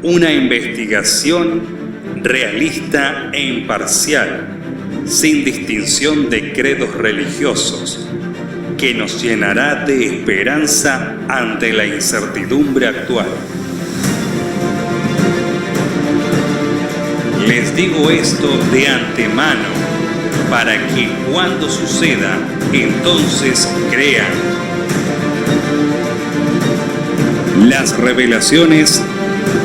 una investigación realista e imparcial, sin distinción de credos religiosos, que nos llenará de esperanza ante la incertidumbre actual. Les digo esto de antemano, para que cuando suceda, entonces crean. Las revelaciones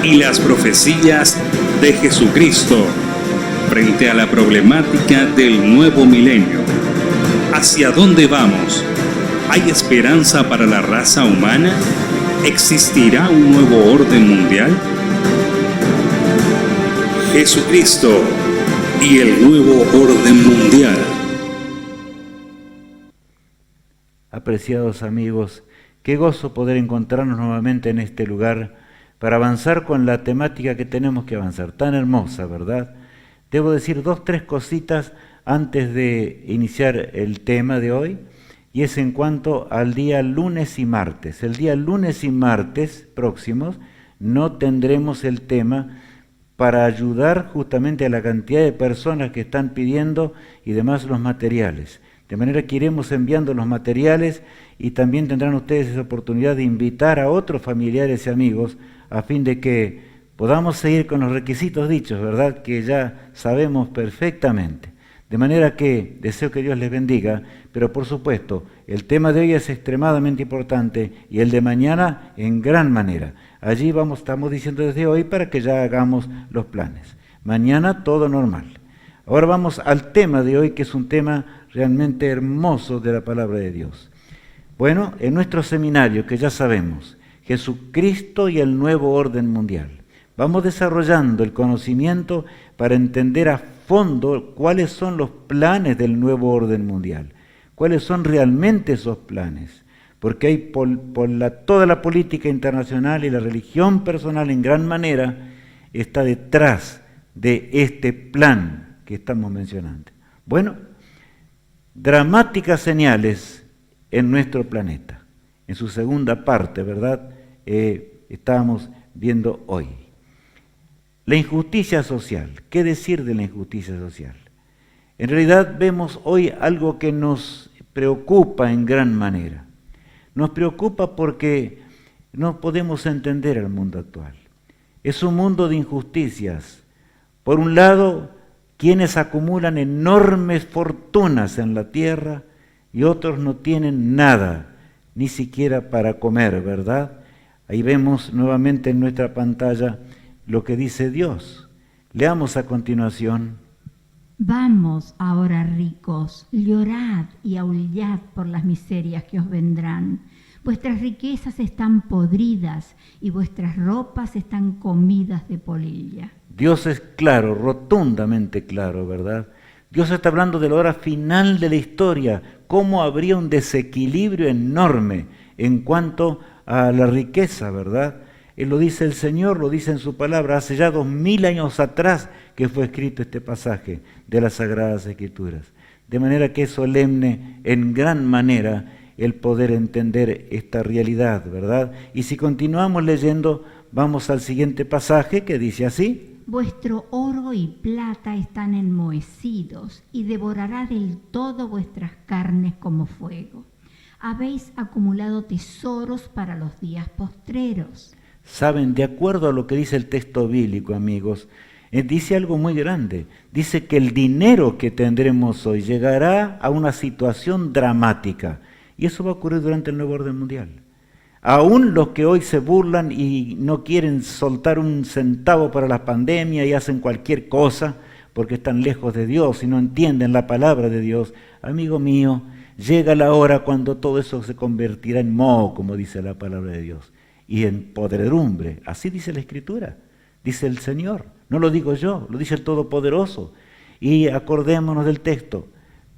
y las profecías de Jesucristo frente a la problemática del nuevo milenio. ¿Hacia dónde vamos? ¿Hay esperanza para la raza humana? ¿Existirá un nuevo orden mundial? Jesucristo y el nuevo orden mundial. Apreciados amigos, qué gozo poder encontrarnos nuevamente en este lugar para avanzar con la temática que tenemos que avanzar, tan hermosa, ¿verdad? Debo decir 2-3 cositas antes de iniciar el tema de hoy, y es en cuanto al día lunes y martes. El día lunes y martes próximos no tendremos el tema para ayudar justamente a la cantidad de personas que están pidiendo y demás los materiales. De manera que iremos enviando los materiales y también tendrán ustedes esa oportunidad de invitar a otros familiares y amigos a fin de que podamos seguir con los requisitos dichos, ¿verdad? Que ya sabemos perfectamente. De manera que deseo que Dios les bendiga, pero por supuesto, el tema de hoy es extremadamente importante y el de mañana en gran manera. Allí estamos diciendo desde hoy para que ya hagamos los planes. Mañana todo normal. Ahora vamos al tema de hoy, que es un tema realmente hermoso de la palabra de Dios. Bueno, en nuestro seminario, que ya sabemos, Jesucristo y el nuevo orden mundial, vamos desarrollando el conocimiento para entender a fondo cuáles son los planes del nuevo orden mundial, cuáles son realmente esos planes, porque hay toda la política internacional y la religión personal en gran manera está detrás de este plan que estamos mencionando. Bueno, dramáticas señales en nuestro planeta. En su segunda parte, ¿verdad? Estábamos viendo hoy. La injusticia social. ¿Qué decir de la injusticia social? En realidad vemos hoy algo que nos preocupa en gran manera. Nos preocupa porque no podemos entender el mundo actual. Es un mundo de injusticias. Por un lado, quienes acumulan enormes fortunas en la tierra y otros no tienen nada, ni siquiera para comer, ¿verdad? Ahí vemos nuevamente en nuestra pantalla lo que dice Dios. Leamos a continuación. Vamos ahora, ricos, llorad y aullad por las miserias que os vendrán. Vuestras riquezas están podridas y vuestras ropas están comidas de polilla. Dios es claro, rotundamente claro, ¿verdad? Dios está hablando de la hora final de la historia, cómo habría un desequilibrio enorme en cuanto a la riqueza, ¿verdad? Lo dice el Señor, lo dice en su palabra, hace ya 2000 años atrás que fue escrito este pasaje de las Sagradas Escrituras. De manera que es solemne en gran manera el poder entender esta realidad, ¿verdad? Y si continuamos leyendo, vamos al siguiente pasaje que dice así. Vuestro oro y plata están enmohecidos y devorará del todo vuestras carnes como fuego. Habéis acumulado tesoros para los días postreros. Saben, de acuerdo a lo que dice el texto bíblico, amigos, dice algo muy grande. Dice que el dinero que tendremos hoy llegará a una situación dramática. Y eso va a ocurrir durante el nuevo orden mundial. Aún los que hoy se burlan y no quieren soltar un centavo para la pandemia y hacen cualquier cosa porque están lejos de Dios y no entienden la palabra de Dios, amigo mío, llega la hora cuando todo eso se convertirá en moho, como dice la palabra de Dios, y en podredumbre. Así dice la Escritura, dice el Señor. No lo digo yo, lo dice el Todopoderoso. Y acordémonos del texto.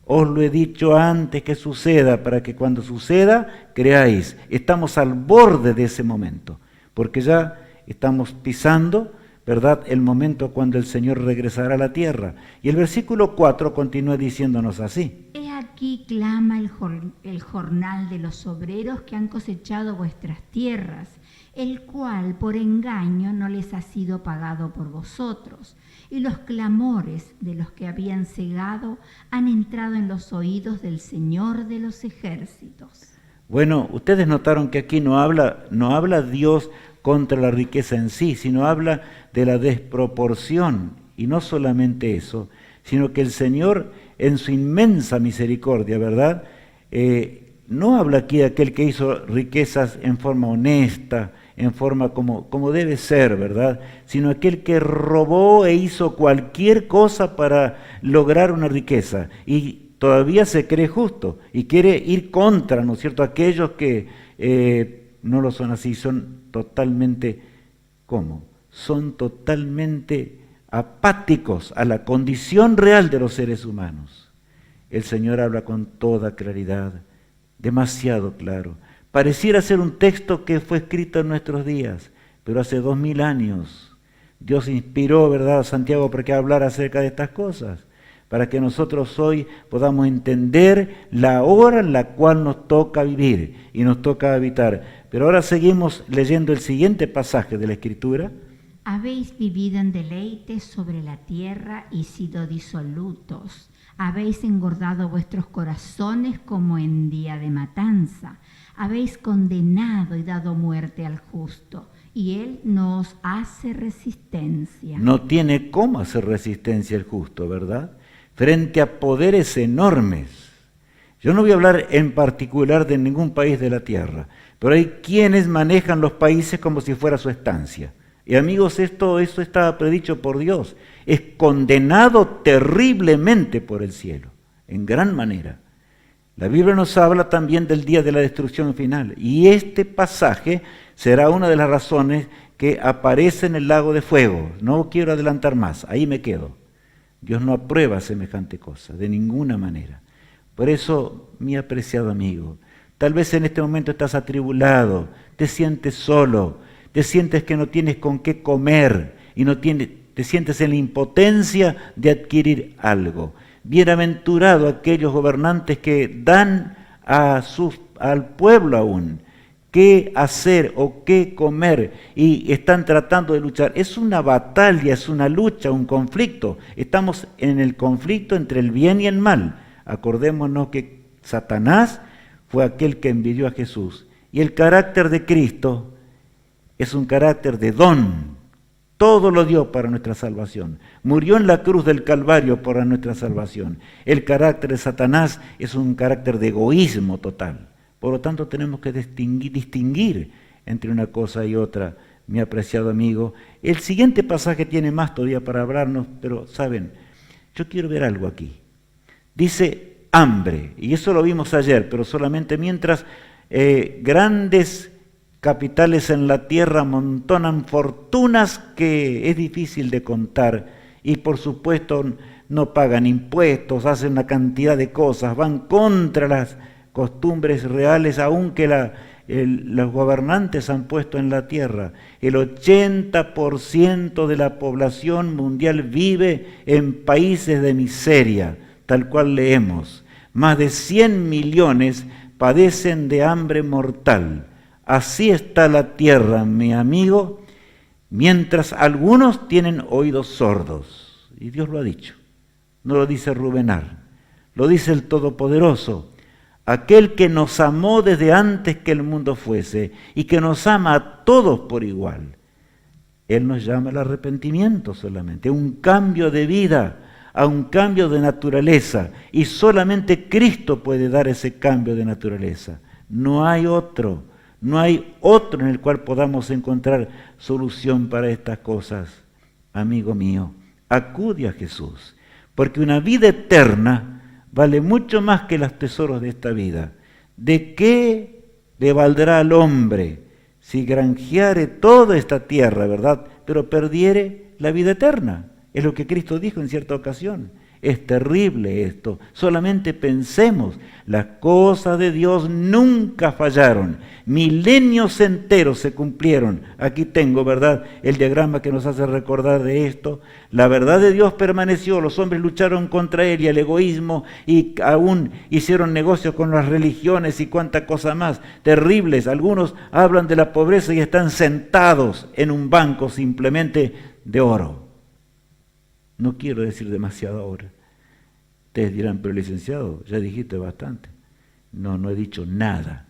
Os lo he dicho antes que suceda, para que cuando suceda, creáis. Estamos al borde de ese momento, porque ya estamos pisando, ¿verdad?, el momento cuando el Señor regresará a la tierra. Y el versículo 4 continúa diciéndonos así. He aquí clama el jornal de los obreros que han cosechado vuestras tierras, el cual por engaño no les ha sido pagado por vosotros, y los clamores de los que habían cegado han entrado en los oídos del Señor de los ejércitos. Bueno, ustedes notaron que aquí no habla Dios contra la riqueza en sí, sino habla de la desproporción. Y no solamente eso, sino que el Señor en su inmensa misericordia, ¿verdad? No habla aquí de aquel que hizo riquezas en forma honesta, en forma como debe ser, ¿verdad? Sino aquel que robó e hizo cualquier cosa para lograr una riqueza y todavía se cree justo y quiere ir contra, ¿no es cierto?, aquellos que no lo son así, son totalmente, ¿cómo? Son totalmente apáticos a la condición real de los seres humanos. El Señor habla con toda claridad, demasiado claro. Pareciera ser un texto que fue escrito en nuestros días, pero hace 2000 años. Dios inspiró, ¿verdad?, a Santiago para que hablara acerca de estas cosas, para que nosotros hoy podamos entender la hora en la cual nos toca vivir y nos toca habitar. Pero ahora seguimos leyendo el siguiente pasaje de la Escritura. Habéis vivido en deleites sobre la tierra y sido disolutos. Habéis engordado vuestros corazones como en día de matanza. Habéis condenado y dado muerte al justo, y él no os hace resistencia. No tiene cómo hacer resistencia el justo, ¿verdad? Frente a poderes enormes. Yo no voy a hablar en particular de ningún país de la tierra, pero hay quienes manejan los países como si fuera su estancia. Y amigos, esto está predicho por Dios. Es condenado terriblemente por el cielo, en gran manera. La Biblia nos habla también del día de la destrucción final. Y este pasaje será una de las razones que aparece en el lago de fuego. No quiero adelantar más, ahí me quedo. Dios no aprueba semejante cosa, de ninguna manera. Por eso, mi apreciado amigo, tal vez en este momento estás atribulado, te sientes solo, te sientes que no tienes con qué comer y te sientes en la impotencia de adquirir algo. Bienaventurado aquellos gobernantes que dan al pueblo aún qué hacer o qué comer y están tratando de luchar. Es una batalla, es una lucha, un conflicto. Estamos en el conflicto entre el bien y el mal. Acordémonos que Satanás fue aquel que envidió a Jesús y el carácter de Cristo es un carácter de don. Todo lo dio para nuestra salvación. Murió en la cruz del Calvario para nuestra salvación. El carácter de Satanás es un carácter de egoísmo total. Por lo tanto, tenemos que distinguir entre una cosa y otra, mi apreciado amigo. El siguiente pasaje tiene más todavía para hablarnos, pero saben, yo quiero ver algo aquí. Dice hambre, y eso lo vimos ayer, pero solamente mientras grandes capitales en la tierra amontonan fortunas que es difícil de contar y por supuesto no pagan impuestos, hacen una cantidad de cosas, van contra las costumbres reales, aunque los gobernantes han puesto en la tierra. El 80% de la población mundial vive en países de miseria, tal cual leemos. Más de 100 millones padecen de hambre mortal. Así está la tierra, mi amigo, mientras algunos tienen oídos sordos. Y Dios lo ha dicho. No lo dice Rubenar, lo dice el Todopoderoso. Aquel que nos amó desde antes que el mundo fuese y que nos ama a todos por igual. Él nos llama al arrepentimiento solamente, a un cambio de vida, a un cambio de naturaleza. Y solamente Cristo puede dar ese cambio de naturaleza. No hay otro en el cual podamos encontrar solución para estas cosas. Amigo mío, acude a Jesús, porque una vida eterna vale mucho más que los tesoros de esta vida. ¿De qué le valdrá al hombre si granjeare toda esta tierra, verdad? Pero perdiere la vida eterna. Es lo que Cristo dijo en cierta ocasión. Es terrible esto. Solamente pensemos, las cosas de Dios nunca fallaron. Milenios enteros se cumplieron. Aquí tengo, ¿verdad?, el diagrama que nos hace recordar de esto. La verdad de Dios permaneció, los hombres lucharon contra él y el egoísmo, y aún hicieron negocios con las religiones y cuánta cosa más. Terribles. Algunos hablan de la pobreza y están sentados en un banco simplemente de oro. No quiero decir demasiado ahora. Ustedes dirán, pero licenciado, ya dijiste bastante. No he dicho nada,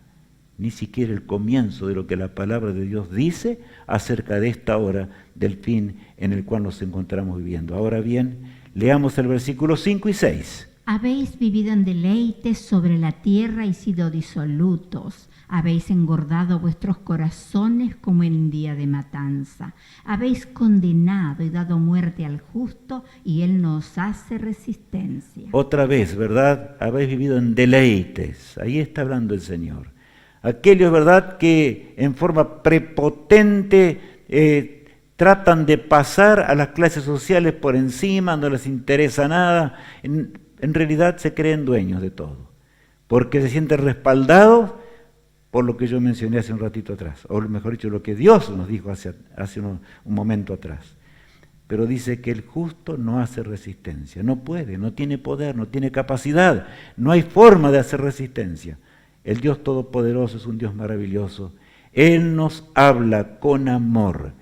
ni siquiera el comienzo de lo que la palabra de Dios dice acerca de esta hora del fin en el cual nos encontramos viviendo. Ahora bien, leamos el versículo 5 y 6. Habéis vivido en deleites sobre la tierra y sido disolutos. Habéis engordado vuestros corazones como en día de matanza. Habéis condenado y dado muerte al justo, y él no os hace resistencia. Otra vez, ¿verdad? Habéis vivido en deleites. Ahí está hablando el Señor. Aquellos, ¿verdad?, que en forma prepotente tratan de pasar a las clases sociales por encima, no les interesa nada. En realidad se creen dueños de todo, porque se sienten respaldados por lo que yo mencioné hace un ratito atrás, o mejor dicho, lo que Dios nos dijo hace un momento atrás. Pero dice que el justo no hace resistencia, no puede, no tiene poder, no tiene capacidad, no hay forma de hacer resistencia. El Dios Todopoderoso es un Dios maravilloso. Él nos habla con amor.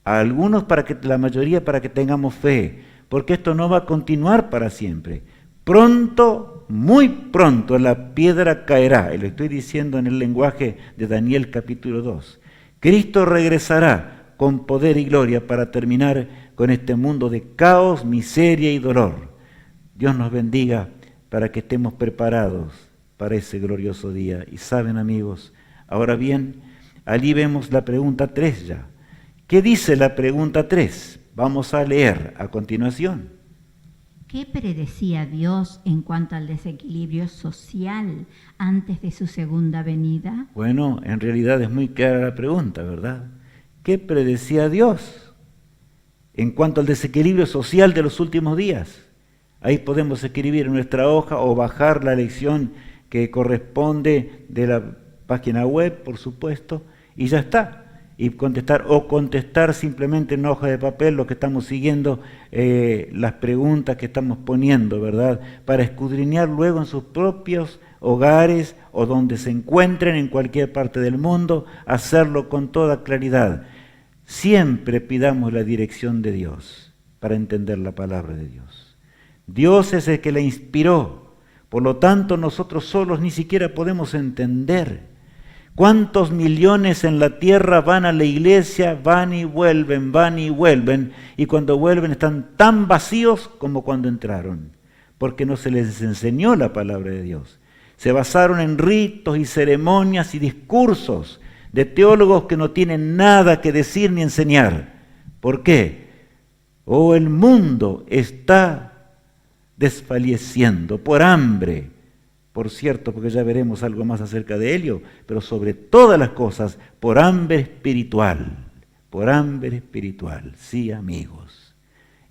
A algunos, la mayoría, para que tengamos fe, porque esto no va a continuar para siempre. Pronto, muy pronto, la piedra caerá. Y lo estoy diciendo en el lenguaje de Daniel capítulo 2. Cristo regresará con poder y gloria para terminar con este mundo de caos, miseria y dolor. Dios nos bendiga para que estemos preparados para ese glorioso día. Y saben, amigos, ahora bien, allí vemos la pregunta 3 ya. ¿Qué dice la pregunta 3? Vamos a leer a continuación. ¿Qué predecía Dios en cuanto al desequilibrio social antes de su segunda venida? Bueno, en realidad es muy clara la pregunta, ¿verdad? ¿Qué predecía Dios en cuanto al desequilibrio social de los últimos días? Ahí podemos escribir en nuestra hoja o bajar la lección que corresponde de la página web, por supuesto, y ya está. Y contestar simplemente en una hoja de papel lo que estamos siguiendo, las preguntas que estamos poniendo, ¿verdad? Para escudriñar luego en sus propios hogares o donde se encuentren en cualquier parte del mundo, hacerlo con toda claridad. Siempre pidamos la dirección de Dios para entender la palabra de Dios. Dios es el que la inspiró, por lo tanto nosotros solos ni siquiera podemos entender. ¿Cuántos millones en la tierra van a la iglesia, van y vuelven, y cuando vuelven están tan vacíos como cuando entraron? Porque no se les enseñó la palabra de Dios. Se basaron en ritos y ceremonias y discursos de teólogos que no tienen nada que decir ni enseñar. ¿Por qué? El mundo está desfalleciendo por hambre. Por cierto, porque ya veremos algo más acerca de ello, pero sobre todas las cosas, por hambre espiritual. Por hambre espiritual, sí, amigos.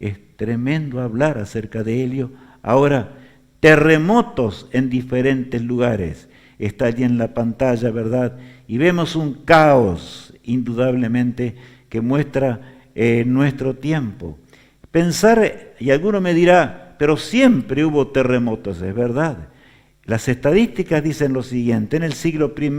Es tremendo hablar acerca de ello. Ahora, terremotos en diferentes lugares. Está allí en la pantalla, ¿verdad? Y vemos un caos, indudablemente, que muestra nuestro tiempo. Pensar, y alguno me dirá, pero siempre hubo terremotos, es verdad. Las estadísticas dicen lo siguiente: en el siglo I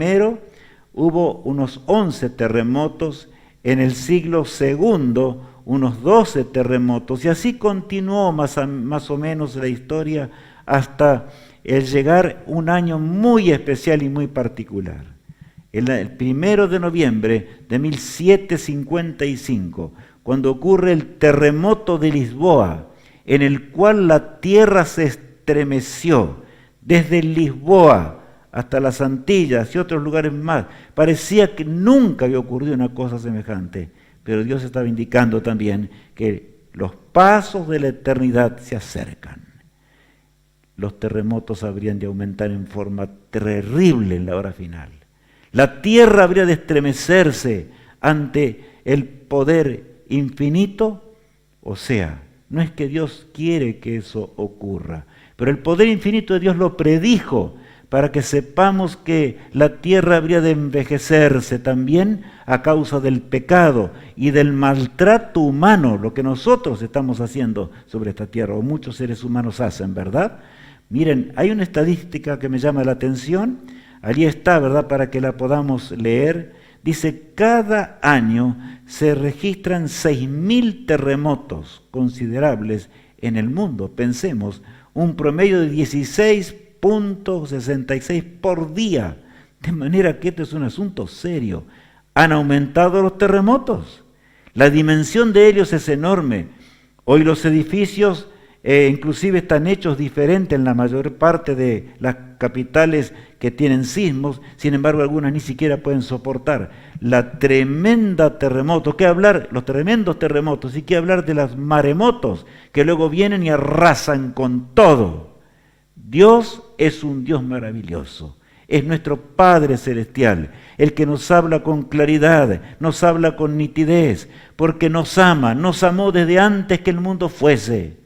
hubo unos 11 terremotos, en el siglo II unos 12 terremotos, y así continuó más o menos la historia hasta el llegar un año muy especial y muy particular. El 1 de noviembre de 1755, cuando ocurre el terremoto de Lisboa, en el cual la tierra se estremeció, desde Lisboa hasta las Antillas y otros lugares más. Parecía que nunca había ocurrido una cosa semejante, pero Dios estaba indicando también que los pasos de la eternidad se acercan. Los terremotos habrían de aumentar en forma terrible en la hora final. La tierra habría de estremecerse ante el poder infinito, o sea, No es que Dios quiere que eso ocurra, pero el poder infinito de Dios lo predijo para que sepamos que la tierra habría de envejecerse también a causa del pecado y del maltrato humano, lo que nosotros estamos haciendo sobre esta tierra, o muchos seres humanos hacen, ¿verdad? Miren, hay una estadística que me llama la atención, allí está, ¿verdad?, para que la podamos leer. Dice, cada año se registran 6.000 terremotos considerables en el mundo. Pensemos, un promedio de 16.66 por día. De manera que esto es un asunto serio. Han aumentado los terremotos. La dimensión de ellos es enorme. Hoy los edificios inclusive están hechos diferentes en la mayor parte de las capitales que tienen sismos, sin embargo algunas ni siquiera pueden soportar la tremenda terremoto. ¿Qué hablar? Los tremendos terremotos, y qué hablar de los maremotos que luego vienen y arrasan con todo. Dios es un Dios maravilloso, es nuestro Padre Celestial, el que nos habla con claridad, nos habla con nitidez, porque nos ama, nos amó desde antes que el mundo fuese.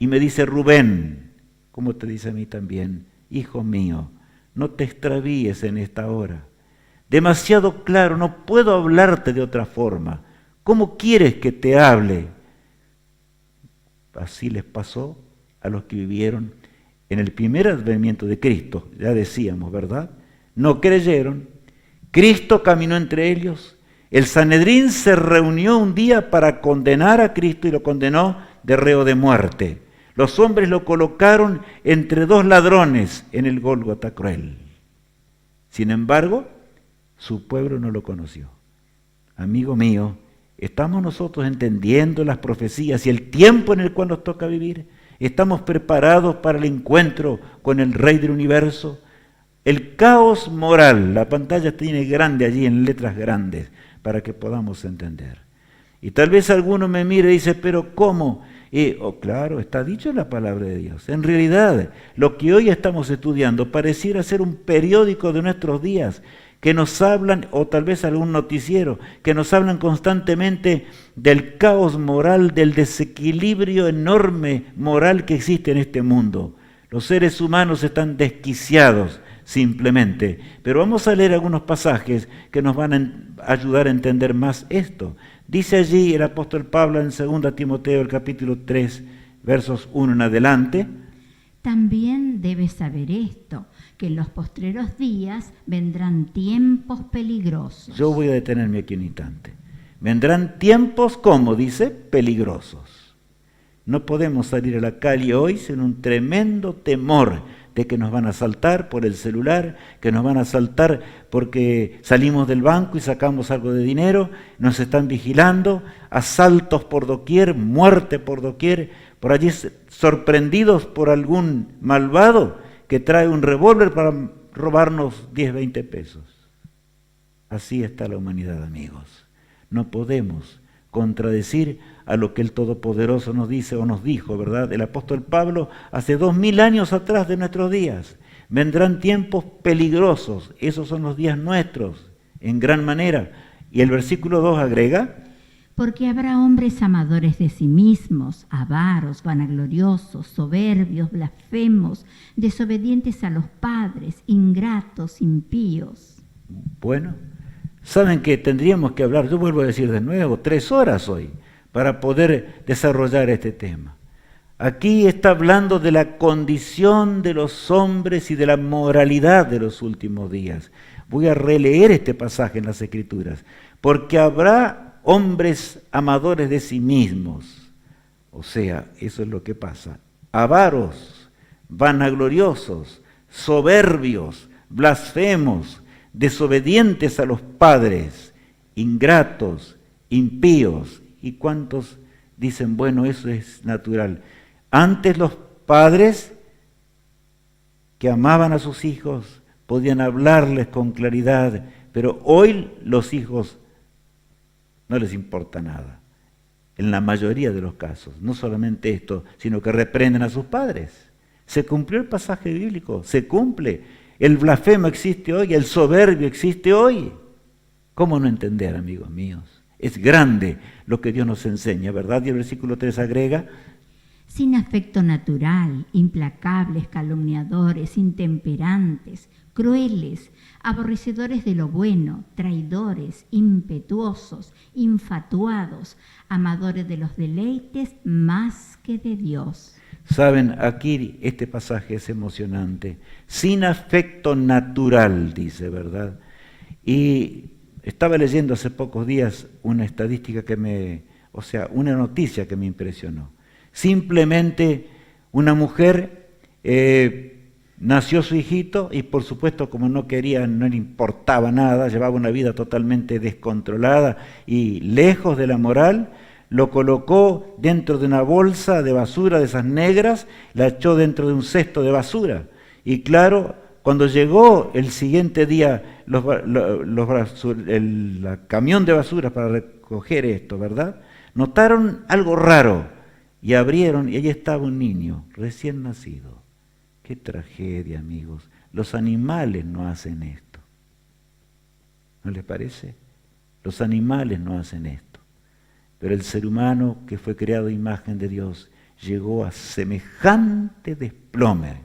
Y me dice Rubén, como te dice a mí también, hijo mío, no te extravíes en esta hora. Demasiado claro, no puedo hablarte de otra forma. ¿Cómo quieres que te hable? Así les pasó a los que vivieron en el primer advenimiento de Cristo, ya decíamos, ¿verdad? No creyeron, Cristo caminó entre ellos, el Sanedrín se reunió un día para condenar a Cristo y lo condenó de reo de muerte. Los hombres lo colocaron entre dos ladrones en el Gólgota cruel. Sin embargo, su pueblo no lo conoció. Amigo mío, ¿estamos nosotros entendiendo las profecías y el tiempo en el cual nos toca vivir? ¿Estamos preparados para el encuentro con el Rey del Universo? El caos moral, la pantalla tiene grande allí en letras grandes para que podamos entender. Y tal vez alguno me mire y dice, pero ¿cómo? Claro, está dicho en la palabra de Dios. En realidad, lo que hoy estamos estudiando pareciera ser un periódico de nuestros días, que nos hablan, o tal vez algún noticiero, que nos hablan constantemente del caos moral, del desequilibrio enorme moral que existe en este mundo. Los seres humanos están desquiciados simplemente, pero vamos a leer algunos pasajes que nos van a ayudar a entender más esto. Dice allí el apóstol Pablo en 2 Timoteo, el capítulo 3, versos 1 en adelante. También debes saber esto, que en los postreros días vendrán tiempos peligrosos. Yo voy a detenerme aquí un instante. Vendrán tiempos, ¿cómo dice? Peligrosos. No podemos salir a la calle hoy sin un tremendo temor de que nos van a asaltar por el celular, que nos van a asaltar porque salimos del banco y sacamos algo de dinero, nos están vigilando, asaltos por doquier, muerte por doquier, por allí sorprendidos por algún malvado que trae un revólver para robarnos 10, 20 pesos. Así está la humanidad, amigos. No podemos contradecir a lo que el Todopoderoso nos dice o nos dijo, ¿verdad? El apóstol Pablo hace 2000 años atrás de nuestros días. Vendrán tiempos peligrosos, esos son los días nuestros, en gran manera. Y el versículo 2 agrega, porque habrá hombres amadores de sí mismos, avaros, vanagloriosos, soberbios, blasfemos, desobedientes a los padres, ingratos, impíos. Bueno, saben que tendríamos que hablar, yo vuelvo a decir de nuevo, 3 horas hoy para poder desarrollar este tema. Aquí está hablando de la condición de los hombres y de la moralidad de los últimos días. Voy a releer este pasaje en las Escrituras. Porque habrá hombres amadores de sí mismos. O sea, eso es lo que pasa. Avaros, vanagloriosos, soberbios, blasfemos, desobedientes a los padres, ingratos, impíos. ¿Y cuántos dicen, bueno, eso es natural? Antes los padres que amaban a sus hijos podían hablarles con claridad, pero hoy los hijos no les importa nada. En la mayoría de los casos, no solamente esto, sino que reprenden a sus padres. Se cumplió el pasaje bíblico, se cumple. El blasfemo existe hoy, el soberbio existe hoy. ¿Cómo no entender, amigos míos? Es grande lo que Dios nos enseña, ¿verdad? Y el versículo 3 agrega: sin afecto natural, implacables, calumniadores, intemperantes, crueles, aborrecedores de lo bueno, traidores, impetuosos, infatuados, amadores de los deleites más que de Dios. Saben, aquí este pasaje es emocionante. Sin afecto natural, dice, ¿verdad? Y estaba leyendo hace pocos días una estadística una noticia que me impresionó. Simplemente una mujer nació su hijito y por supuesto como no quería, no le importaba nada, llevaba una vida totalmente descontrolada y lejos de la moral, lo colocó dentro de una bolsa de basura de esas negras, la echó dentro de un cesto de basura. Y claro, cuando llegó el siguiente día el camión de basura para recoger esto, ¿verdad? Notaron algo raro y abrieron y allí estaba un niño recién nacido. Qué tragedia, amigos. Los animales no hacen esto. ¿No les parece? Los animales no hacen esto. Pero el ser humano que fue creado a imagen de Dios llegó a semejante desplome.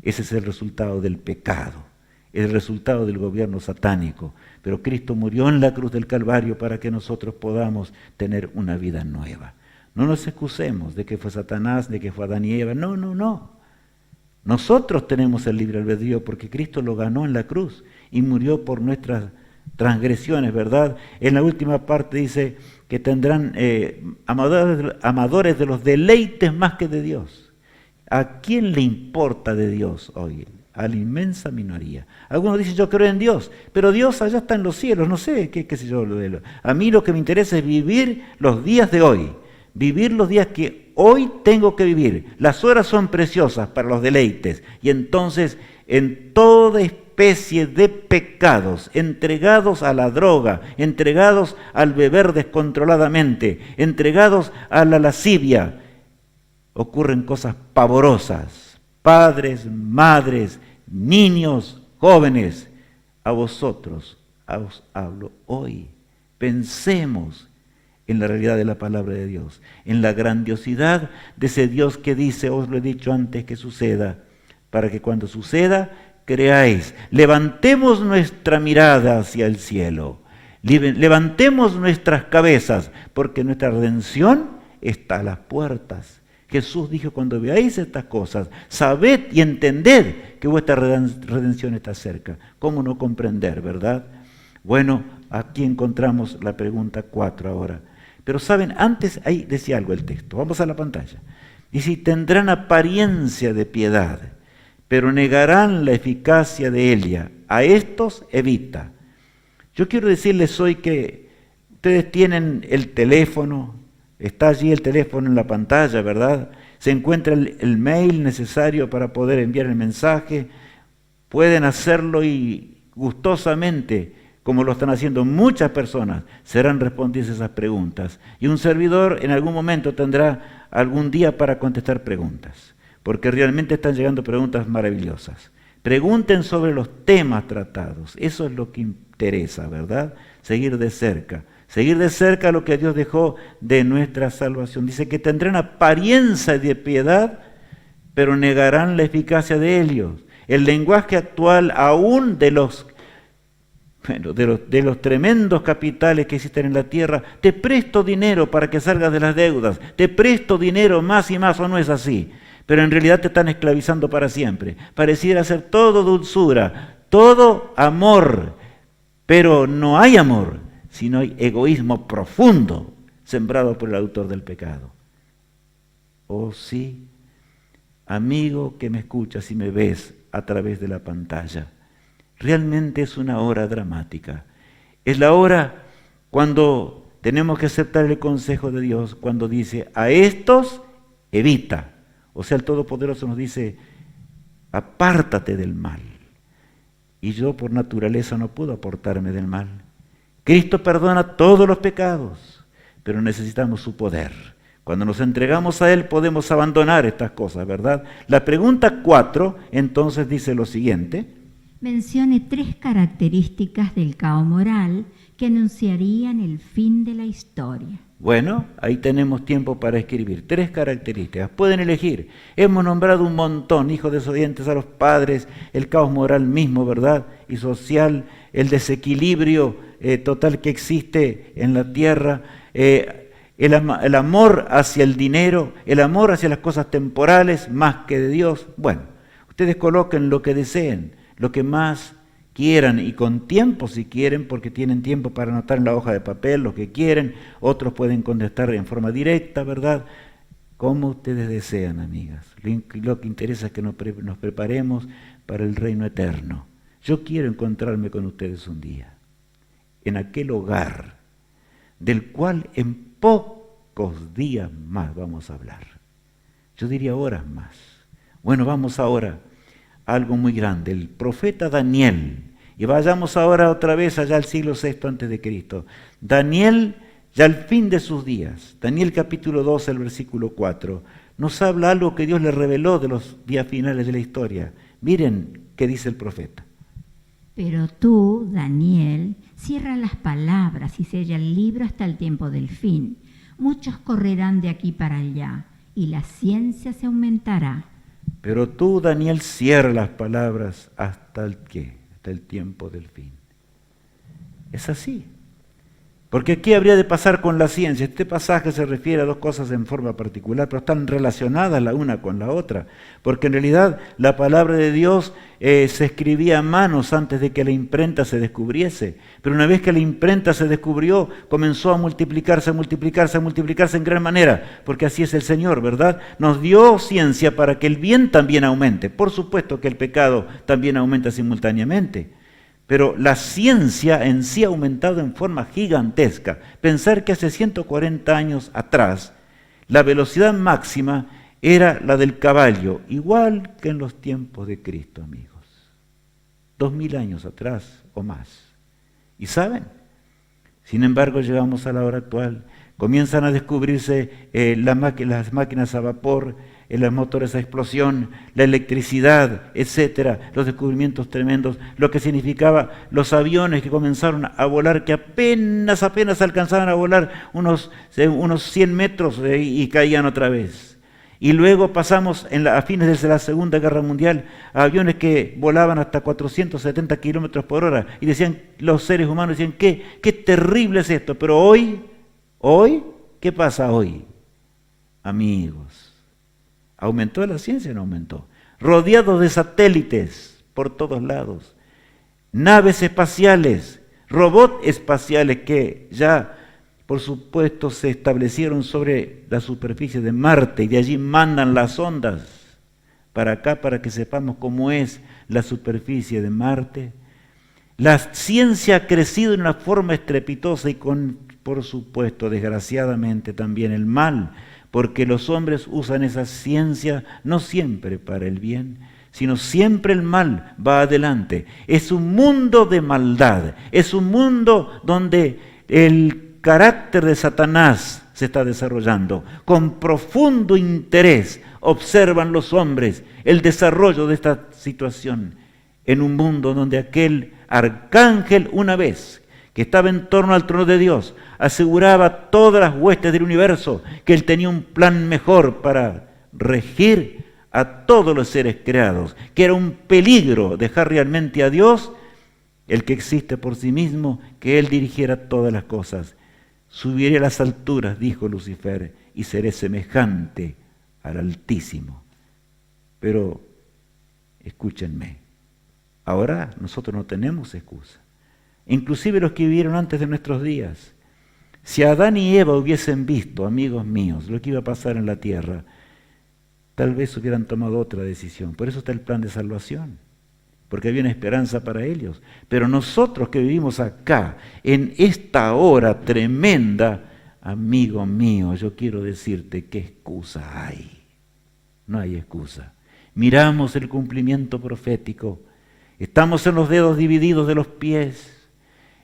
Ese es el resultado del pecado, el resultado del gobierno satánico. Pero Cristo murió en la cruz del Calvario para que nosotros podamos tener una vida nueva. No nos excusemos de que fue Satanás, de que fue Adán y Eva. No, no, no. Nosotros tenemos el libre albedrío porque Cristo lo ganó en la cruz y murió por nuestras transgresiones, ¿verdad? En la última parte dice que tendrán amadores de los deleites más que de Dios. ¿A quién le importa de Dios hoy? A la inmensa minoría. Algunos dicen, yo creo en Dios, pero Dios allá está en los cielos, no sé, qué sé yo. A mí lo que me interesa es vivir los días de hoy, vivir los días que hoy tengo que vivir. Las horas son preciosas para los deleites, y entonces en toda especie de pecados, entregados a la droga, entregados al beber descontroladamente, entregados a la lascivia, ocurren cosas pavorosas. Padres, madres, niños, jóvenes, a vosotros os hablo hoy. Pensemos en la realidad de la palabra de Dios, en la grandiosidad de ese Dios que dice, os lo he dicho antes que suceda, para que cuando suceda, creáis. Levantemos nuestra mirada hacia el cielo, levantemos nuestras cabezas, porque nuestra redención está a las puertas. Jesús dijo, cuando veáis estas cosas, sabed y entended que vuestra redención está cerca. ¿Cómo no comprender, verdad? Bueno, aquí encontramos la pregunta 4 ahora. Pero saben, antes ahí decía algo el texto. Vamos a la pantalla. Dice, tendrán apariencia de piedad, pero negarán la eficacia de ella. A estos evita. Yo quiero decirles hoy que ustedes tienen el teléfono. Está allí el teléfono en la pantalla, ¿verdad? Se encuentra el mail necesario para poder enviar el mensaje. Pueden hacerlo y gustosamente, como lo están haciendo muchas personas, serán respondidas esas preguntas. Y un servidor en algún momento tendrá algún día para contestar preguntas, porque realmente están llegando preguntas maravillosas. Pregunten sobre los temas tratados. Eso es lo que interesa, ¿verdad? Seguir de cerca lo que Dios dejó de nuestra salvación. Dice que tendrán apariencia de piedad, pero negarán la eficacia de ellos. El lenguaje actual aún de los tremendos capitales que existen en la tierra, te presto dinero para que salgas de las deudas, te presto dinero más y más, o no es así. Pero en realidad te están esclavizando para siempre. Pareciera ser todo dulzura, todo amor, pero no hay amor, sino hay egoísmo profundo sembrado por el autor del pecado. Oh sí, amigo que me escuchas y me ves a través de la pantalla, realmente es una hora dramática. Es la hora cuando tenemos que aceptar el consejo de Dios, cuando dice, a estos evita. O sea, el Todopoderoso nos dice, apártate del mal. Y yo por naturaleza no puedo apartarme del mal. Cristo perdona todos los pecados, pero necesitamos su poder. Cuando nos entregamos a Él podemos abandonar estas cosas, ¿verdad? La pregunta 4 entonces dice lo siguiente. mencione 3 características del caos moral que anunciarían el fin de la historia. Bueno, ahí tenemos tiempo para escribir. 3 características. Pueden elegir. Hemos nombrado un montón: hijos desobedientes a los padres, el caos moral mismo, ¿verdad? Y social, el desequilibrio total que existe en la tierra, el amor hacia el dinero, el amor hacia las cosas temporales más que de Dios. Bueno, ustedes coloquen lo que deseen, lo que más quieran, y con tiempo si quieren, porque tienen tiempo para anotar en la hoja de papel lo que quieren. Otros pueden contestar en forma directa, ¿verdad? Como ustedes desean, amigas. Lo que interesa es que nos preparemos para el reino eterno. Yo quiero encontrarme con ustedes un día, en aquel hogar del cual en pocos días más vamos a hablar. Yo diría horas más. Bueno, vamos ahora a algo muy grande, el profeta Daniel. Y vayamos ahora otra vez allá al siglo VI antes de Cristo. Daniel, ya al fin de sus días, Daniel capítulo 12, el versículo 4, nos habla algo que Dios le reveló de los días finales de la historia. Miren qué dice el profeta. Pero tú, Daniel, cierra las palabras y sella el libro hasta el tiempo del fin. Muchos correrán de aquí para allá, y la ciencia se aumentará. Pero tú, Daniel, cierra las palabras hasta el ¿qué? Hasta el tiempo del fin. Es así. Porque ¿qué habría de pasar con la ciencia? Este pasaje se refiere a 2 cosas en forma particular, pero están relacionadas la una con la otra. Porque en realidad la palabra de Dios se escribía a manos antes de que la imprenta se descubriese. Pero una vez que la imprenta se descubrió, comenzó a multiplicarse en gran manera. Porque así es el Señor, ¿verdad? Nos dio ciencia para que el bien también aumente. Por supuesto que el pecado también aumenta simultáneamente. Pero la ciencia en sí ha aumentado en forma gigantesca. Pensar que hace 140 años atrás la velocidad máxima era la del caballo, igual que en los tiempos de Cristo, amigos. 2000 años atrás o más. ¿Y saben? Sin embargo, llegamos a la hora actual. Comienzan a descubrirse las máquinas a vapor, los motores a explosión, la electricidad, etcétera, los descubrimientos tremendos, lo que significaba los aviones que comenzaron a volar, que apenas alcanzaban a volar unos 100 metros y caían otra vez. Y luego pasamos a fines de la Segunda Guerra Mundial a aviones que volaban hasta 470 kilómetros por hora, y decían, los seres humanos decían, qué terrible es esto. Pero hoy, ¿qué pasa hoy? Amigos, ¿aumentó la ciencia o no aumentó? Rodeados de satélites por todos lados, naves espaciales, robots espaciales que ya, por supuesto, se establecieron sobre la superficie de Marte, y de allí mandan las ondas para acá para que sepamos cómo es la superficie de Marte. La ciencia ha crecido en una forma estrepitosa, y por supuesto, desgraciadamente también el mal, porque los hombres usan esa ciencia no siempre para el bien, sino siempre el mal va adelante. Es un mundo de maldad, es un mundo donde el carácter de Satanás se está desarrollando. Con profundo interés observan los hombres el desarrollo de esta situación en un mundo donde aquel arcángel, una vez que estaba en torno al trono de Dios, aseguraba a todas las huestes del universo que él tenía un plan mejor para regir a todos los seres creados, que era un peligro dejar realmente a Dios, el que existe por sí mismo, que él dirigiera todas las cosas. Subiré a las alturas, dijo Lucifer, y seré semejante al Altísimo. Pero, escúchenme, ahora nosotros no tenemos excusa. Inclusive los que vivieron antes de nuestros días. Si Adán y Eva hubiesen visto, amigos míos, lo que iba a pasar en la tierra, tal vez hubieran tomado otra decisión. Por eso está el plan de salvación, porque había una esperanza para ellos. Pero nosotros que vivimos acá, en esta hora tremenda, amigo mío, yo quiero decirte, ¿qué excusa hay? No hay excusa. Miramos el cumplimiento profético, estamos en los dedos divididos de los pies.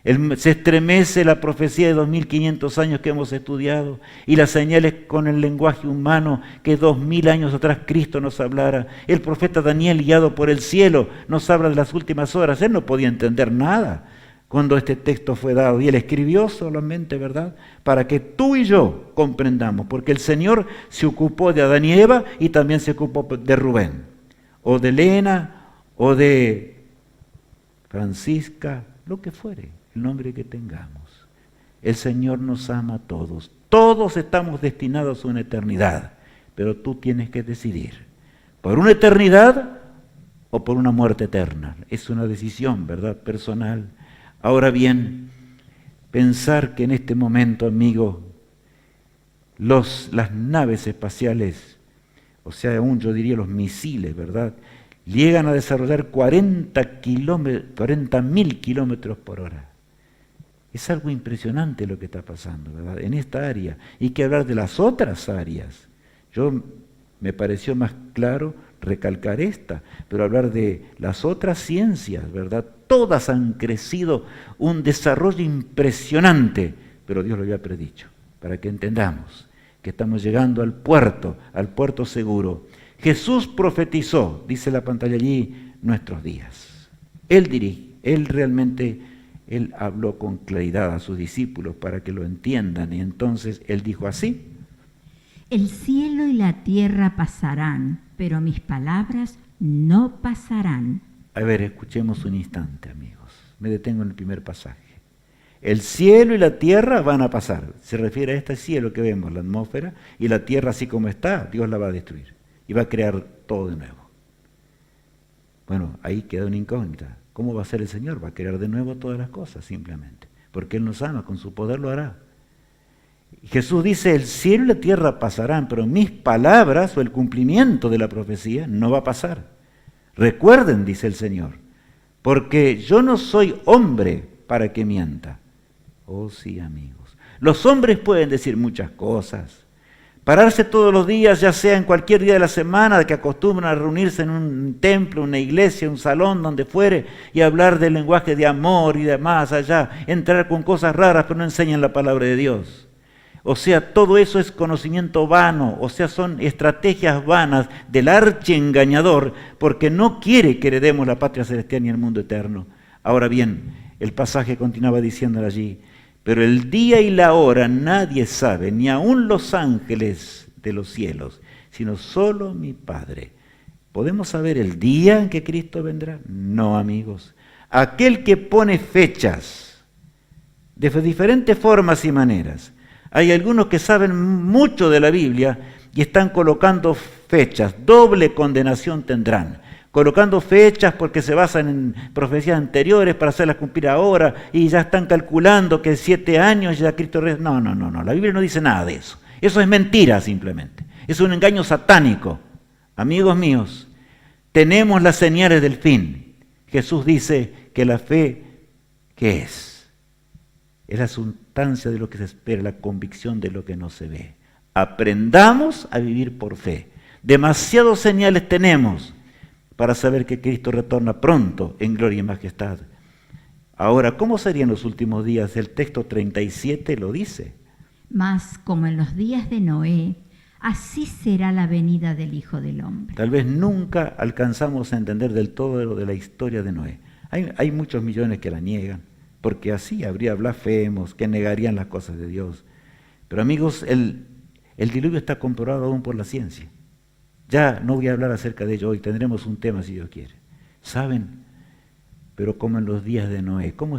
Se estremece la profecía de 2500 años que hemos estudiado y las señales con el lenguaje humano que 2000 años atrás Cristo nos hablara. El profeta Daniel, guiado por el cielo, nos habla de las últimas horas. Él no podía entender nada cuando este texto fue dado y él escribió solamente, ¿verdad?, para que tú y yo comprendamos, porque el Señor se ocupó de Adán y Eva y también se ocupó de Rubén, o de Elena, o de Francisca, lo que fuere, el nombre que tengamos. El Señor nos ama a todos. Todos estamos destinados a una eternidad, pero tú tienes que decidir, ¿por una eternidad o por una muerte eterna? Es una decisión, ¿verdad?, personal. Ahora bien, pensar que en este momento, amigo, las naves espaciales, o sea, aún yo diría los misiles, ¿verdad?, llegan a desarrollar 40.000 kilómetros por hora. Es algo impresionante lo que está pasando, ¿verdad?, en esta área. Y hay que hablar de las otras áreas. Me pareció más claro recalcar esta, pero hablar de las otras ciencias, ¿verdad? Todas han crecido un desarrollo impresionante, pero Dios lo había predicho, para que entendamos que estamos llegando al puerto seguro. Jesús profetizó, dice la pantalla allí, nuestros días. Él habló con claridad a sus discípulos para que lo entiendan, y entonces Él dijo así: el cielo y la tierra pasarán, pero mis palabras no pasarán. A ver, escuchemos un instante, amigos. Me detengo en el primer pasaje. El cielo y la tierra van a pasar. Se refiere a este cielo que vemos, la atmósfera, y la tierra así como está, Dios la va a destruir y va a crear todo de nuevo. Bueno, ahí queda una incógnita. ¿Cómo va a ser el Señor? Va a crear de nuevo todas las cosas, simplemente. Porque Él nos ama, con su poder lo hará. Jesús dice, el cielo y la tierra pasarán, pero mis palabras o el cumplimiento de la profecía no va a pasar. Recuerden, dice el Señor, porque yo no soy hombre para que mienta. Oh sí, amigos. Los hombres pueden decir muchas cosas. Pararse todos los días, ya sea en cualquier día de la semana, que acostumbran a reunirse en un templo, una iglesia, un salón, donde fuere, y hablar del lenguaje de amor y demás allá, entrar con cosas raras, pero no enseñan la palabra de Dios. O sea, todo eso es conocimiento vano, o sea, son estrategias vanas del archiengañador, porque no quiere que heredemos la patria celestial ni el mundo eterno. Ahora bien, el pasaje continuaba diciéndole allí, pero el día y la hora nadie sabe, ni aun los ángeles de los cielos, sino solo mi Padre. ¿Podemos saber el día en que Cristo vendrá? No, amigos. Aquel que pone fechas de diferentes formas y maneras. Hay algunos que saben mucho de la Biblia y están colocando fechas, doble condenación tendrán. Colocando fechas porque se basan en profecías anteriores para hacerlas cumplir ahora y ya están calculando que en 7 años ya Cristo regresa. No, la Biblia no dice nada de eso. Eso es mentira simplemente. Es un engaño satánico. Amigos míos, tenemos las señales del fin. Jesús dice que la fe, ¿qué es? Es la sustancia de lo que se espera, la convicción de lo que no se ve. Aprendamos a vivir por fe. Demasiadas señales tenemos para saber que Cristo retorna pronto en gloria y majestad. Ahora, ¿cómo serían los últimos días? El texto 37 lo dice. Mas como en los días de Noé, así será la venida del Hijo del Hombre. Tal vez nunca alcanzamos a entender del todo lo de la historia de Noé. Hay muchos millones que la niegan, porque así habría blasfemos que negarían las cosas de Dios. Pero amigos, el diluvio está comprobado aún por la ciencia. Ya no voy a hablar acerca de ello hoy, tendremos un tema si Dios quiere. ¿Saben? Pero como en los días de Noé, ¿cómo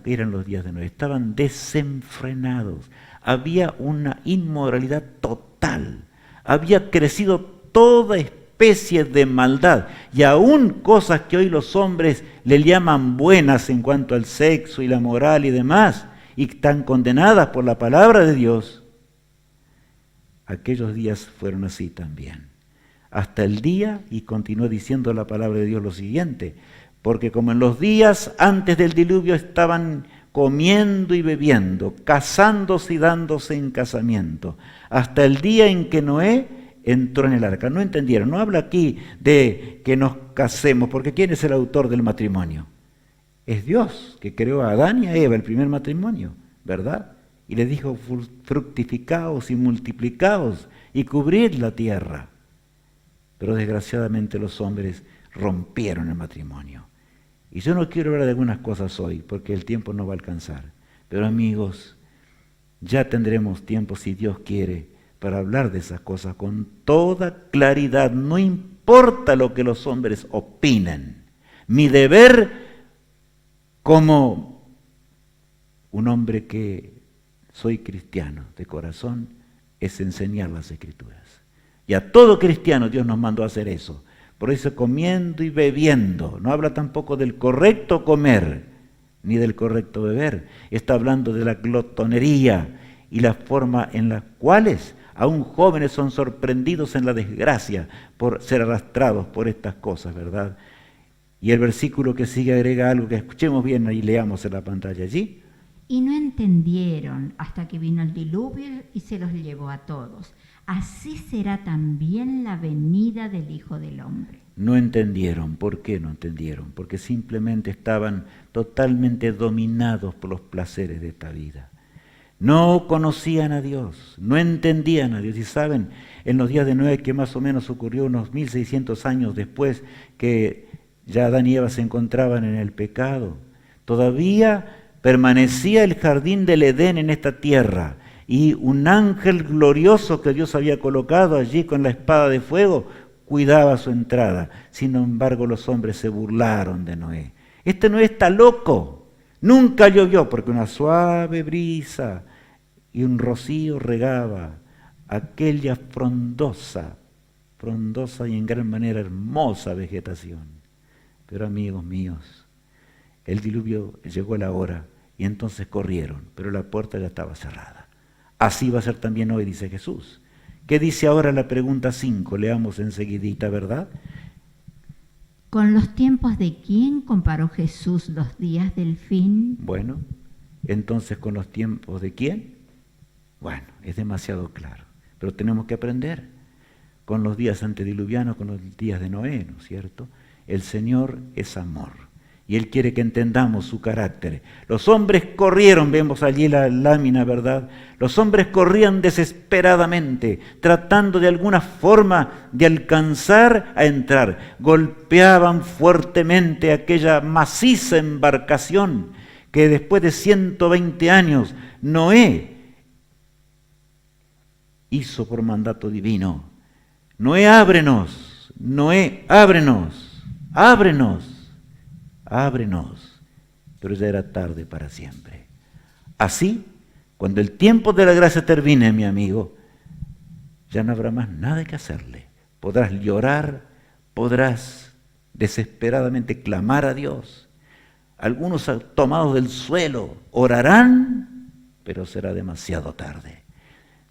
eran los días de Noé? Estaban desenfrenados. Había una inmoralidad total. Había crecido toda especie de maldad. Y aún cosas que hoy los hombres le llaman buenas en cuanto al sexo y la moral y demás, y están condenadas por la palabra de Dios, aquellos días fueron así también. Hasta el día, y continúa diciendo la palabra de Dios lo siguiente, porque como en los días antes del diluvio estaban comiendo y bebiendo, casándose y dándose en casamiento, hasta el día en que Noé entró en el arca. No entendieron, no habla aquí de que nos casemos, porque ¿quién es el autor del matrimonio? Es Dios que creó a Adán y a Eva, el primer matrimonio, ¿verdad? Y les dijo, fructificaos y multiplicaos y cubrid la tierra. Pero desgraciadamente los hombres rompieron el matrimonio. Y yo no quiero hablar de algunas cosas hoy, porque el tiempo no va a alcanzar. Pero amigos, ya tendremos tiempo, si Dios quiere, para hablar de esas cosas con toda claridad. No importa lo que los hombres opinen. Mi deber como un hombre que soy cristiano de corazón es enseñar las Escrituras. Y a todo cristiano Dios nos mandó a hacer eso. Por eso comiendo y bebiendo. No habla tampoco del correcto comer, ni del correcto beber. Está hablando de la glotonería y la forma en las cuales aún jóvenes son sorprendidos en la desgracia por ser arrastrados por estas cosas, ¿verdad? Y el versículo que sigue agrega algo que escuchemos bien y leamos en la pantalla allí. Y no entendieron hasta que vino el diluvio y se los llevó a todos. Así será también la venida del Hijo del Hombre. No entendieron. ¿Por qué no entendieron? Porque simplemente estaban totalmente dominados por los placeres de esta vida. No conocían a Dios, no entendían a Dios. Y saben, en los días de Noé, que más o menos ocurrió unos 1600 años después que ya Adán y Eva se encontraban en el pecado, todavía permanecía el jardín del Edén en esta tierra, y un ángel glorioso que Dios había colocado allí con la espada de fuego cuidaba su entrada. Sin embargo, los hombres se burlaron de Noé. Este Noé está loco. Nunca llovió porque una suave brisa y un rocío regaba aquella frondosa y en gran manera hermosa vegetación. Pero amigos míos, el diluvio llegó la hora y entonces corrieron, pero la puerta ya estaba cerrada. Así va a ser también hoy, dice Jesús. ¿Qué dice ahora la pregunta 5? Leamos enseguidita, ¿verdad? ¿Con los tiempos de quién comparó Jesús los días del fin? Bueno, entonces ¿con los tiempos de quién? Bueno, es demasiado claro, pero tenemos que aprender. Con los días antediluvianos, con los días de Noé, ¿no es cierto? El Señor es amor. Y Él quiere que entendamos su carácter. Los hombres corrieron, vemos allí la lámina, ¿verdad? Los hombres corrían desesperadamente, tratando de alguna forma de alcanzar a entrar. Golpeaban fuertemente aquella maciza embarcación que después de 120 años Noé hizo por mandato divino. Noé, ábrenos. Noé, ábrenos. Ábrenos. Ábrenos, pero ya era tarde para siempre. Así, cuando el tiempo de la gracia termine, mi amigo, ya no habrá más nada que hacerle. Podrás llorar, podrás desesperadamente clamar a Dios. Algunos tomados del suelo orarán, pero será demasiado tarde.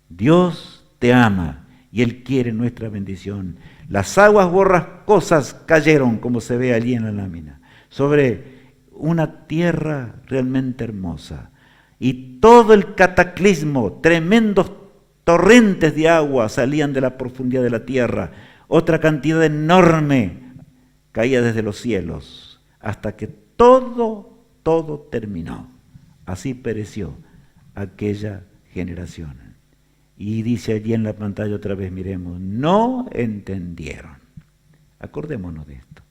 Dios te ama y Él quiere nuestra bendición. Las aguas borrascosas cayeron, como se ve allí en la lámina, sobre una tierra realmente hermosa. Y todo el cataclismo, tremendos torrentes de agua salían de la profundidad de la tierra. Otra cantidad enorme caía desde los cielos, hasta que todo terminó. Así pereció aquella generación. Y dice allí en la pantalla otra vez, miremos, no entendieron. Acordémonos de esto.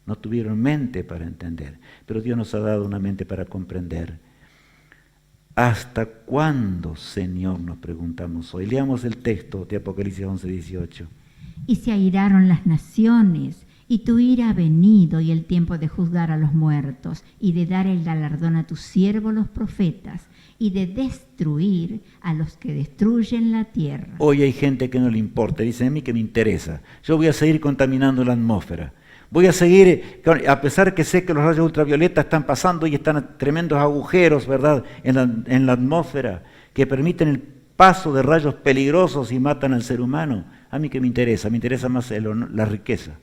No tuvieron mente para entender, pero Dios nos ha dado una mente para comprender. ¿Hasta cuándo, Señor?, nos preguntamos hoy. Leamos el texto de Apocalipsis 11:18. Y se airaron las naciones, y tu ira ha venido, y el tiempo de juzgar a los muertos, y de dar el galardón a tus siervos los profetas, y de destruir a los que destruyen la tierra. Hoy hay gente que no le importa, dice, a mí que me interesa. Yo voy a seguir contaminando la atmósfera. Voy a seguir, a pesar que sé que los rayos ultravioleta están pasando y están tremendos agujeros, ¿verdad?, en la atmósfera, que permiten el paso de rayos peligrosos y matan al ser humano. A mí que me interesa más la riqueza.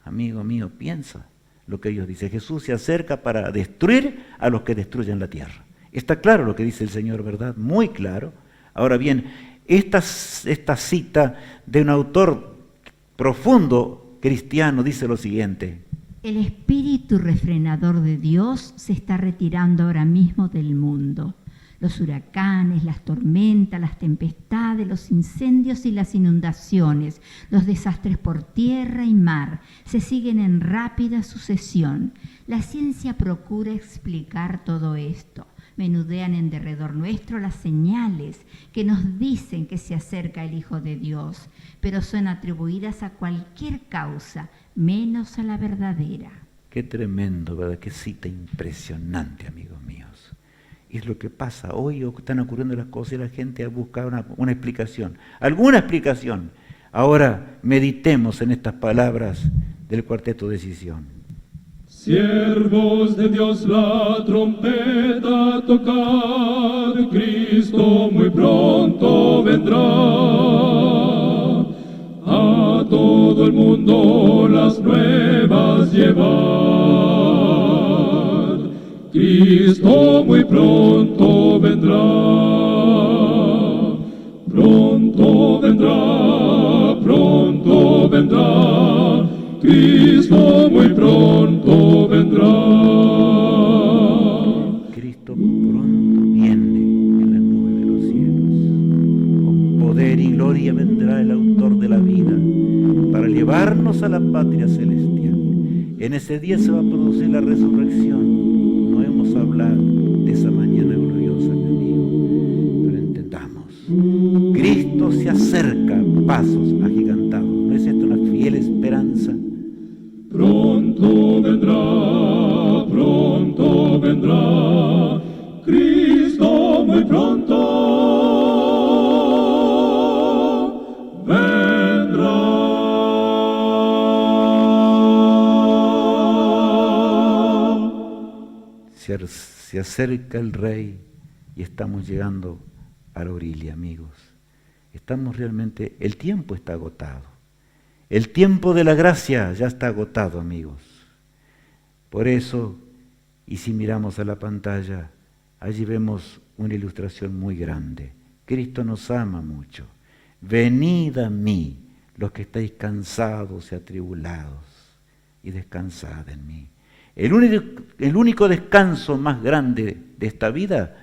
Amigo mío, piensa lo que Dios dice. Jesús se acerca para destruir a los que destruyen la tierra. Está claro lo que dice el Señor, ¿verdad? Muy claro. Ahora bien, esta cita de un autor profundo cristiano dice lo siguiente: El espíritu refrenador de Dios se está retirando ahora mismo del mundo. Los huracanes, las tormentas, las tempestades, los incendios y las inundaciones, los desastres por tierra y mar, se siguen en rápida sucesión. La ciencia procura explicar todo esto. Menudean en derredor nuestro las señales que nos dicen que se acerca el Hijo de Dios, pero son atribuidas a cualquier causa, menos a la verdadera. Qué tremendo, ¿verdad? Qué cita impresionante, amigos míos. Y es lo que pasa hoy, están ocurriendo las cosas y la gente busca una explicación, alguna explicación. Ahora meditemos en estas palabras del Cuarteto Decisión. Siervos de Dios, la trompeta tocad, Cristo muy pronto vendrá. A todo el mundo las nuevas llevad, Cristo muy pronto vendrá. Pronto vendrá, pronto vendrá, Cristo muy pronto vendrá. Cristo pronto viene en las nubes de los cielos. Con poder y gloria vendrá el autor de la vida para llevarnos a la patria celestial. En ese día se va a producir la resurrección. No hemos hablado de esa mañana gloriosa, mi amigo, pero entendamos. Cristo se acerca a pasos agigantados. ¿No es esto una fiel esperanza? Pronto vendrá, Cristo muy pronto vendrá. Se acerca el Rey y estamos llegando a la orilla, amigos. Estamos realmente, el tiempo está agotado. El tiempo de la gracia ya está agotado, amigos. Por eso, y si miramos a la pantalla, allí vemos una ilustración muy grande. Cristo nos ama mucho. Venid a mí, los que estáis cansados y atribulados, y descansad en mí. El único descanso más grande de esta vida,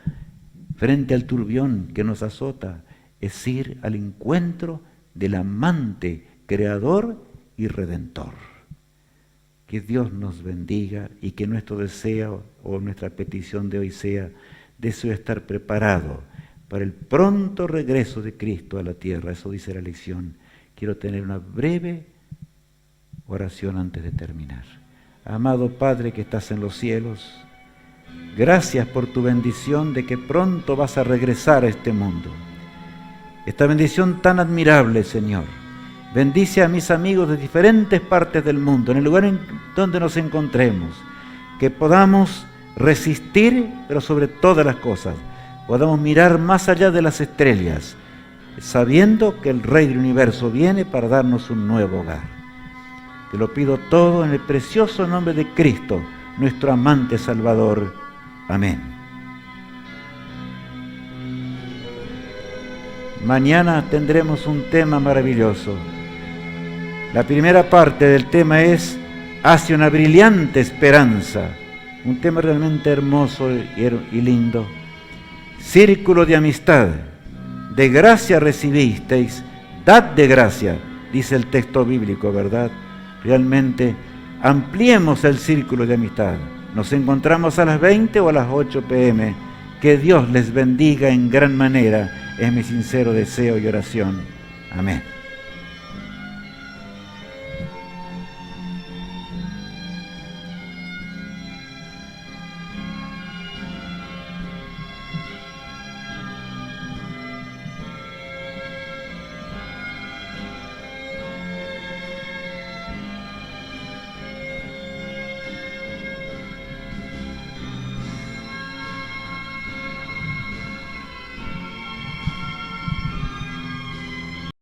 frente al turbión que nos azota, es ir al encuentro del amante Creador y Redentor. Que Dios nos bendiga y que nuestro deseo o nuestra petición de hoy sea deseo estar preparado para el pronto regreso de Cristo a la tierra. Eso dice la lección. Quiero tener una breve oración antes de terminar. Amado Padre que estás en los cielos, gracias por tu bendición de que pronto vas a regresar a este mundo. Esta bendición tan admirable, Señor. Bendice a mis amigos de diferentes partes del mundo, en el lugar en donde nos encontremos, que podamos resistir, pero sobre todas las cosas, podamos mirar más allá de las estrellas, sabiendo que el Rey del Universo viene para darnos un nuevo hogar. Te lo pido todo en el precioso nombre de Cristo, nuestro amante Salvador. Amén. Mañana tendremos un tema maravilloso. La primera parte del tema es hacia una brillante esperanza, un tema realmente hermoso y lindo. Círculo de amistad, de gracia recibisteis, dad de gracia, dice el texto bíblico, ¿verdad? Realmente ampliemos el círculo de amistad. Nos encontramos a las 20 o a las 8 p.m. Que Dios les bendiga en gran manera, es mi sincero deseo y oración. Amén.